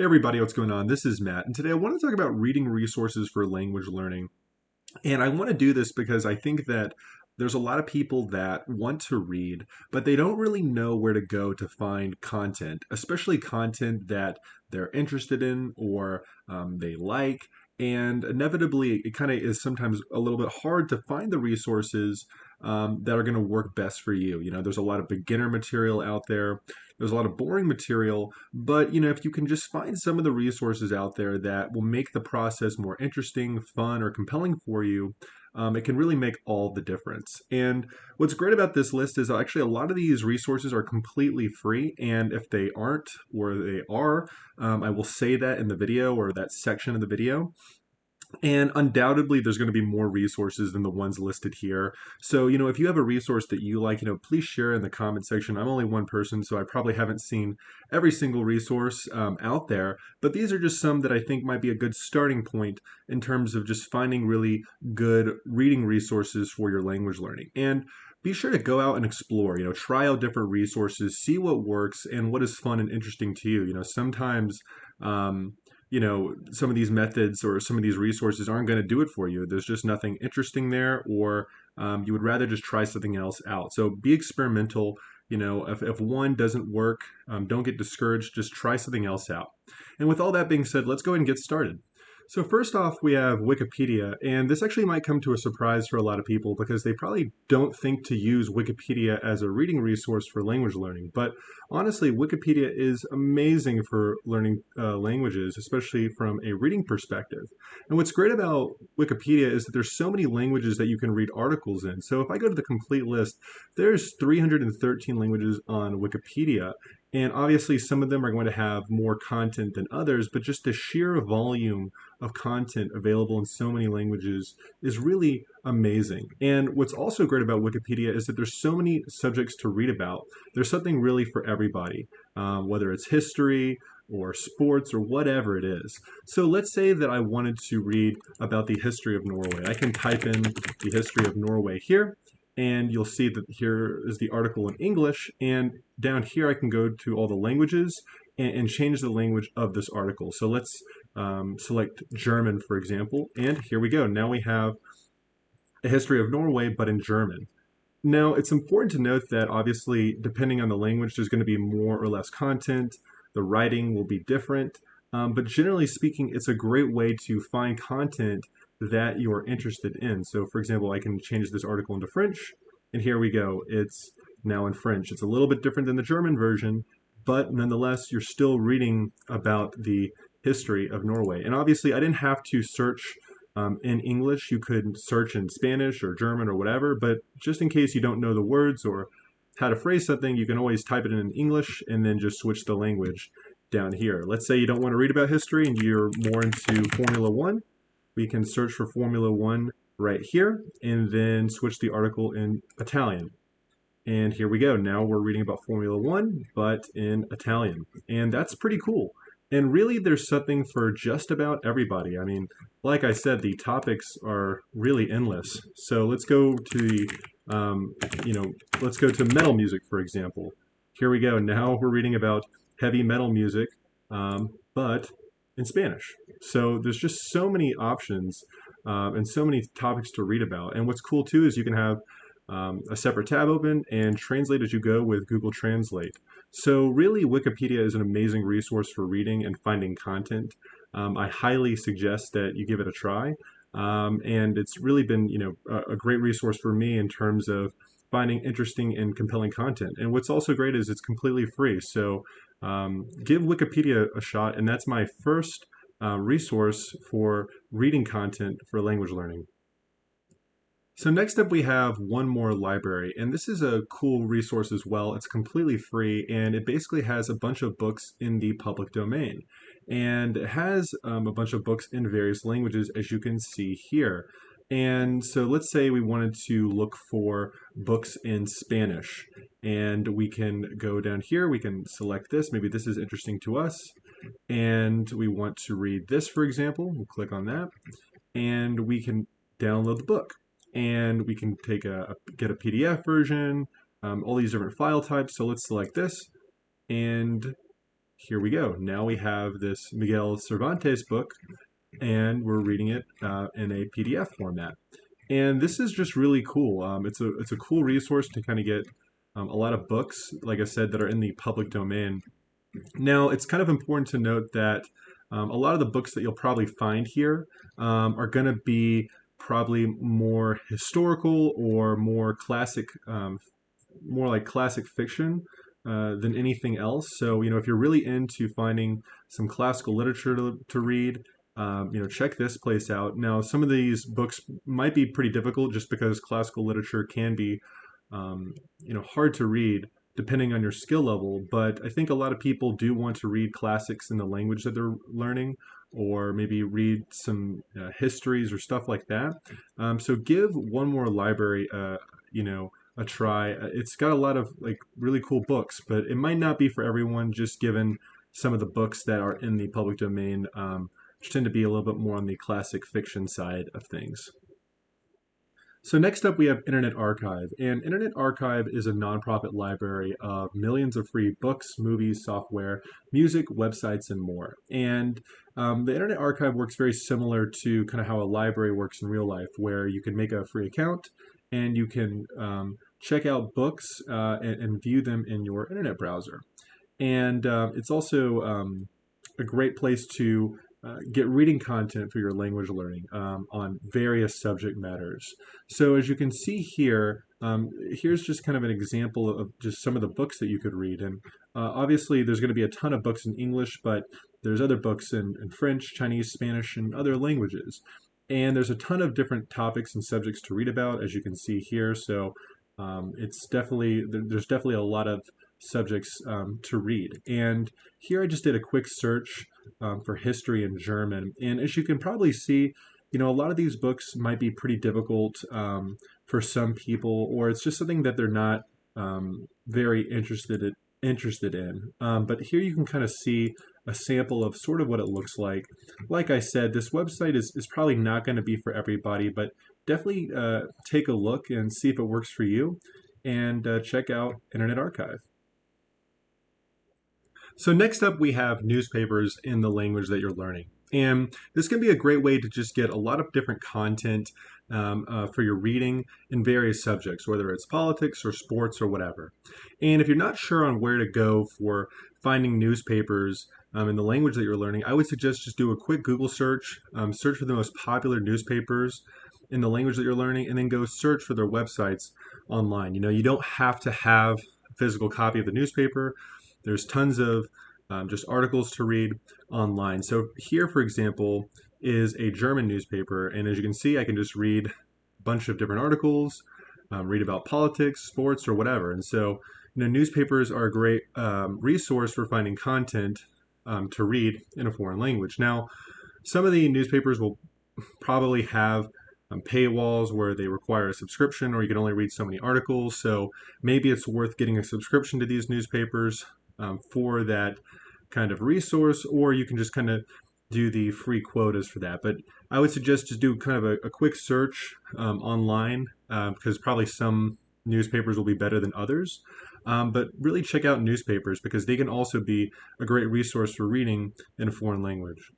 Hey everybody, what's going on? This is Matt, and today I want to talk about reading resources for language learning. And I want to do this because I think that there's a lot of people that want to read, but they don't really know where to go to find content, especially content that they're interested in or they like. And inevitably, it kind of is sometimes a little bit hard to find the resources that are going to work best for you. There's a lot of beginner material out there. There's a lot of boring material, but if you can just find some of the resources out there that will make the process more interesting, fun, or compelling for you, it can really make all the difference. And what's great about this list is actually a lot of these resources are completely free. And if they aren't, or they are, I will say that in the video or that section of the video. And undoubtedly, there's going to be more resources than the ones listed here. So, if you have a resource that you like, please share in the comment section. I'm only one person, so I probably haven't seen every single resource out there. But these are just some that I think might be a good starting point in terms of just finding really good reading resources for your language learning. And be sure to go out and explore, try out different resources, see what works and what is fun and interesting to you. Sometimes, some of these methods or some of these resources aren't going to do it for you. There's just nothing interesting there, or you would rather just try something else out. So be experimental. If one doesn't work, don't get discouraged. Just try something else out. And with all that being said, let's go ahead and get started. So first off, we have Wikipedia, and this actually might come to a surprise for a lot of people because they probably don't think to use Wikipedia as a reading resource for language learning. But honestly, Wikipedia is amazing for learning languages, especially from a reading perspective. And what's great about Wikipedia is that there's so many languages that you can read articles in. So if I go to the complete list, there's 313 languages on Wikipedia. And obviously, some of them are going to have more content than others, but just the sheer volume of content available in so many languages is really amazing. And what's also great about Wikipedia is that there's so many subjects to read about. There's something really for everybody, whether it's history or sports or whatever it is. So let's say that I wanted to read about the history of Norway. I can type in the history of Norway here, and you'll see that here is the article in English, and down here I can go to all the languages and change the language of this article. So let's select German, for example, and here we go. Now we have a history of Norway, but in German. Now, it's important to note that obviously, depending on the language, there's going to be more or less content. The writing will be different. But generally speaking, it's a great way to find content that you're interested in. So, for example, I can change this article into French, and here we go. It's now in French. It's a little bit different than the German version, but nonetheless, you're still reading about the history of Norway. And obviously, I didn't have to search in English. You could search in Spanish or German or whatever, but just in case you don't know the words or how to phrase something, you can always type it in English and then just switch the language down here. Let's say you don't want to read about history and you're more into Formula One. We can search for Formula One right here and then switch the article in Italian. And here we go. Now we're reading about Formula One, but in Italian. And that's pretty cool. And really, there's something for just about everybody. I mean, like I said, the topics are really endless. So let's go to um, let's go to metal music, for example. Here we go. Now we're reading about heavy metal music, but in Spanish. So there's just so many options and so many topics to read about. And what's cool too is you can have a separate tab open and translate as you go with Google Translate. So really, Wikipedia is an amazing resource for reading and finding content. I highly suggest that you give it a try. And it's really been, a great resource for me in terms of finding interesting and compelling content. And what's also great is it's completely free. So give Wikipedia a shot, and that's my first resource for reading content for language learning. So next up we have One More Library, and this is a cool resource as well. It's completely free, and it basically has a bunch of books in the public domain. And it has a bunch of books in various languages, as you can see here. And so let's say we wanted to look for books in Spanish, and we can go down here, we can select this, maybe this is interesting to us, and we want to read this, for example. We'll click on that, and we can download the book, and we can get a PDF version, all these different file types. So let's select this, and here we go. Now we have this Miguel Cervantes book, and we're reading it in a PDF format. And this is just really cool. It's a cool resource to kind of get a lot of books, like I said, that are in the public domain. Now, it's kind of important to note that a lot of the books that you'll probably find here are going to be probably more historical or more classic, more like classic fiction than anything else. So, if you're really into finding some classical literature to read, check this place out. Now, some of these books might be pretty difficult just because classical literature can be, hard to read depending on your skill level. But I think a lot of people do want to read classics in the language that they're learning, or maybe read some histories or stuff like that. So give One More Library, a try. It's got a lot of like really cool books, but it might not be for everyone, just given some of the books that are in the public domain, which tend to be a little bit more on the classic fiction side of things. So next up, we have Internet Archive. And Internet Archive is a nonprofit library of millions of free books, movies, software, music, websites, and more. And the Internet Archive works very similar to kind of how a library works in real life, where you can make a free account and you can check out books and view them in your internet browser. And it's also a great place to get reading content for your language learning on various subject matters. So as you can see here, here's just kind of an example of just some of the books that you could read. And obviously there's going to be a ton of books in English, but there's other books in French, Chinese, Spanish, and other languages. And there's a ton of different topics and subjects to read about, as you can see here. So it's definitely, there's definitely a lot of subjects to read. And here I just did a quick search for history in German. And as you can probably see, a lot of these books might be pretty difficult for some people, or it's just something that they're not very interested in. But here you can kind of see a sample of sort of what it looks like. Like I said, this website is probably not going to be for everybody, but definitely take a look and see if it works for you, and check out Internet Archive. So next up, we have newspapers in the language that you're learning. And this can be a great way to just get a lot of different content for your reading in various subjects, whether it's politics or sports or whatever. And if you're not sure on where to go for finding newspapers in the language that you're learning, I would suggest just do a quick Google search, search for the most popular newspapers in the language that you're learning, and then go search for their websites online. You don't have to have a physical copy of the newspaper. There's tons of just articles to read online. So here, for example, is a German newspaper. And as you can see, I can just read a bunch of different articles, read about politics, sports, or whatever. And so, newspapers are a great resource for finding content to read in a foreign language. Now, some of the newspapers will probably have paywalls where they require a subscription, or you can only read so many articles. So maybe it's worth getting a subscription to these newspapers for that kind of resource, or you can just kind of do the free quotas for that. But I would suggest just do kind of a quick search online, because probably some newspapers will be better than others. But really check out newspapers, because they can also be a great resource for reading in a foreign language.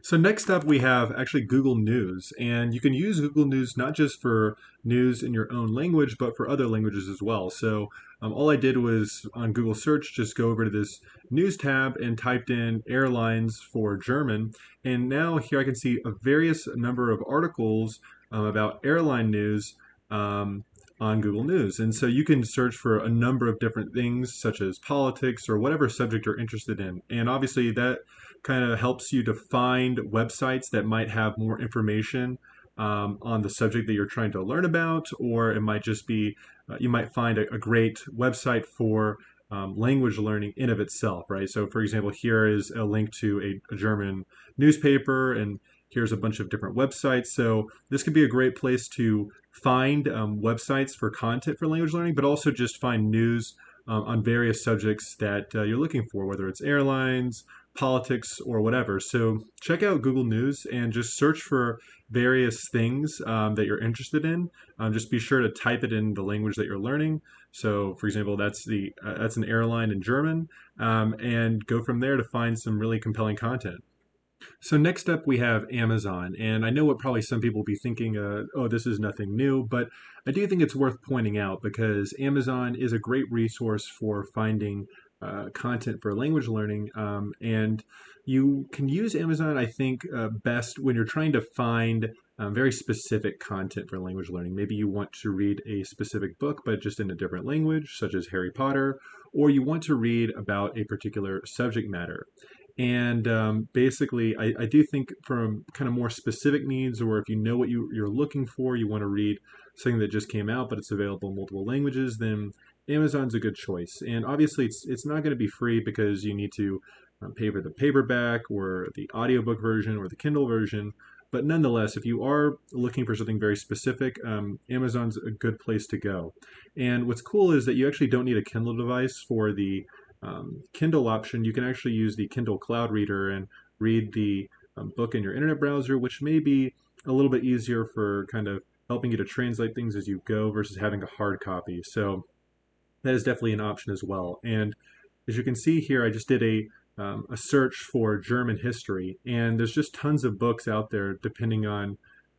So next up, we have actually Google News, and you can use Google News not just for news in your own language, but for other languages as well. So all I did was on Google search, just go over to this news tab and typed in airlines for German. And now here I can see a various number of articles about airline news on Google News. And so you can search for a number of different things, such as politics or whatever subject you're interested in. And obviously that kind of helps you to find websites that might have more information on the subject that you're trying to learn about, or it might just be, you might find a great website for language learning in of itself, right? So for example, here is a link to a German newspaper, and here's a bunch of different websites. So this could be a great place to find websites for content for language learning, but also just find news on various subjects that you're looking for, whether it's airlines politics or whatever. So check out Google News and just search for various things that you're interested in. Just be sure to type it in the language that you're learning. So, for example, that's an airline in German, and go from there to find some really compelling content. So next up we have Amazon, and I know what probably some people will be thinking, oh, this is nothing new, but I do think it's worth pointing out because Amazon is a great resource for finding content for language learning, and you can use Amazon, I think, best when you're trying to find very specific content for language learning. Maybe you want to read a specific book, but just in a different language, such as Harry Potter, or you want to read about a particular subject matter. And basically, I do think from kind of more specific needs, or if you know what you're looking for, you want to read something that just came out, but it's available in multiple languages, then Amazon's a good choice. And obviously, it's not going to be free because you need to pay for the paperback or the audiobook version or the Kindle version. But nonetheless, if you are looking for something very specific, Amazon's a good place to go. And what's cool is that you actually don't need a Kindle device for the Kindle option. You can actually use the Kindle Cloud Reader and read the book in your internet browser, which may be a little bit easier for kind of helping you to translate things as you go versus having a hard copy. So that is definitely an option as well. And as you can see here, I just did a search for German history, and there's just tons of books out there depending on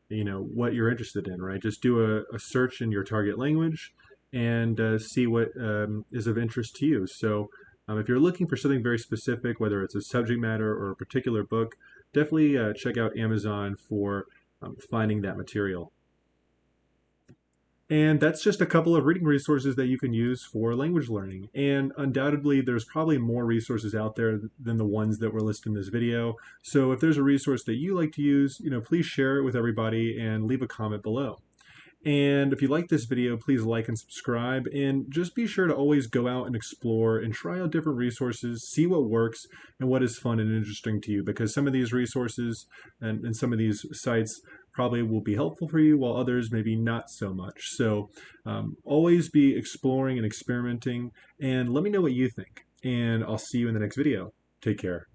what you're interested in, right? Just do a search in your target language and see what is of interest to you. So if you're looking for something very specific, whether it's a subject matter or a particular book, definitely check out Amazon for finding that material. And that's just a couple of reading resources that you can use for language learning. And undoubtedly, there's probably more resources out there than the ones that were listed in this video. So if there's a resource that you like to use, please share it with everybody and leave a comment below. And if you like this video, please like and subscribe. And just be sure to always go out and explore and try out different resources, see what works and what is fun and interesting to you. Because some of these resources and some of these sites probably will be helpful for you, while others maybe not so much. So always be exploring and experimenting. And let me know what you think. And I'll see you in the next video. Take care.